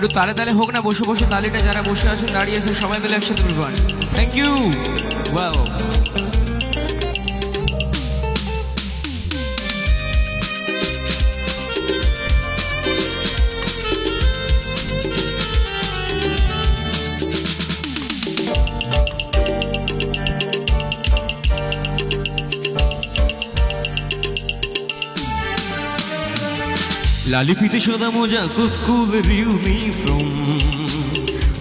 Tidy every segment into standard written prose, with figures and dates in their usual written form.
একটু তালে তালে হোক না, বসে বসে তালিটা যারা বসে আছেন দাঁড়িয়ে আছেন সবাই মিলে একসাথে বলবেন thank you. Wow, Lalipite shoda moja so school review me from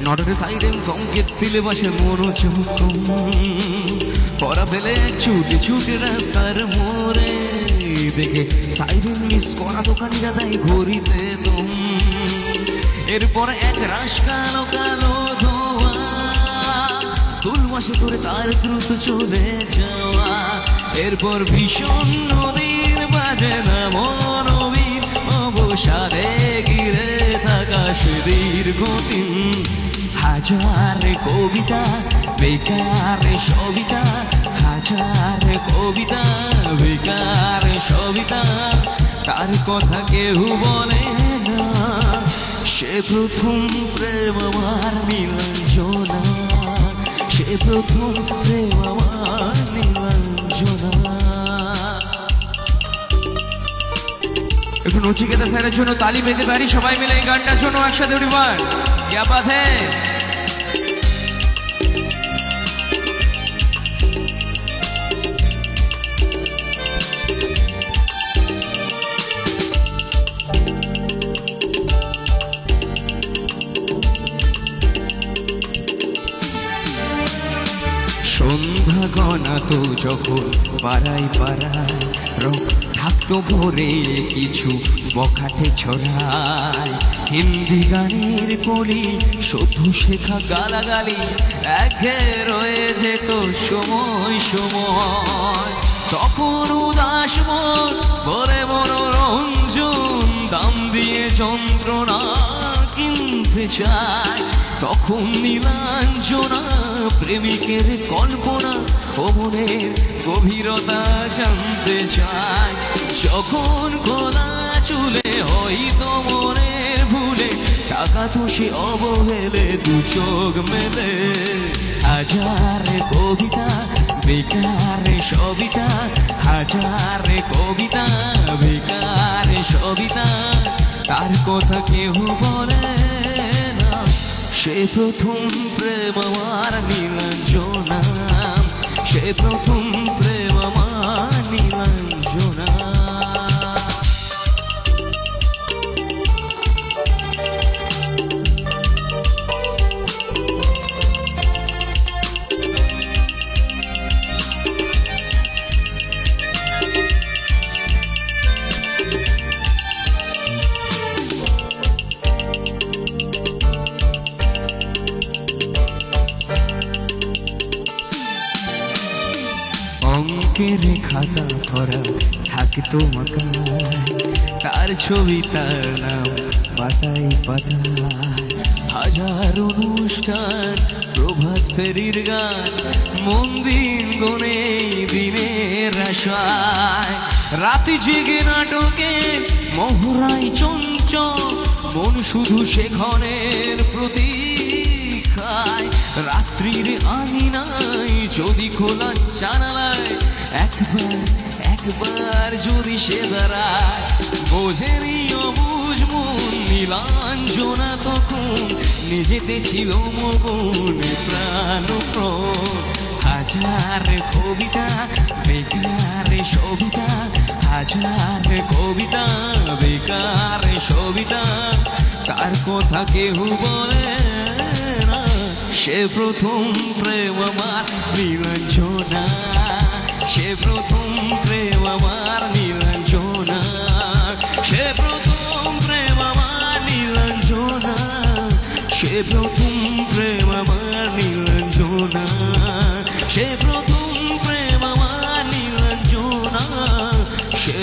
not a siren song get syllabus mono chukum pora bele chute chute rastar more dekhe siren miss kora dokan jadai ghorite tum erpor ek rash kalo kalo dhoa school washe kore tar দ্রুত chole jawa erpor bishon nodir baje na monobi সাদে গিরে থাকা দীর্ঘদিন হাজার কবিতা বেকার সবিতা হাজার কবিতা বেকার সবিতা তার কথা কেউ বলে না সে প্রথম প্রেম আমার নীলাঞ্জনা সে প্রথম প্রেম আমার নীলাঞ্জনা একটু নচিকেতা স্যারের জন্য তালি পেতে পারি সবাই মিলে এই গানটার জন্য একসাথে উঠবেন क्या बात है সন্ধ্যা গনা তো যখন পাড়ায় পাড়ায় রক থাকতো ভোরে কিছু বখাটে ছড়ায় হিন্দি গানের কলি শুধু শেখা গালাগালি একে রয়ে যেত সময় সময় তখন উদাস মন বলে মনোরঞ্জন দাম দিয়ে যন্ত্রণা কিনতে চায় তখন নীলাঞ্জনা প্রেমিকের কল্পনা ও মনের গভীরতা জানতে চায় যখন গলা চুলে হয়তো মনের ভুলে টাকা তো সে অবহেলে দু চোখ মেলে হাজার কবিতা বেকার সবিতা হাজার কবিতা বেকার সবিতা তার কথা কেউ বলে না সে প্রথম প্রেম আমার নীলাঞ্জনা সে প্রথম প্রেম আমার নীলাঞ্জনা অঙ্কের খাতা ভরা থাকতো মাকায় তার ছবি তার নাম পাতায় পাতায় হাজার অনুষ্ঠান প্রভাত ফেরির গান মন দিন গনে দিনের আশায় রাতে জেগে নাটকে মহড়াই চঞ্চল মন শুধু সেখানের প্রতীক্ষায় রাত্রির আঙিনায় যদি খোলা জানালায় একবার যদি সে দাঁড়ায় বোঝেনি অবুঝ মন নীলাঞ্জনা তখন নিজেতে ছিল মগন প্রাণ হাজার কবিতা বেকার সবিতা হাজার কবিতা বেকার সবিতা তার কথা কেউ বলে না সে প্রথম প্রেম আমার নীলাঞ্জনা সে প্রথম প্রেম আমার নীলাঞ্জনা সে প্রথম প্রেম আমার নীলাঞ্জনা সে প্রথম প্রেম আমার নীলাঞ্জনা সে প্রথম প্রেম আমার নীলাঞ্জনা সে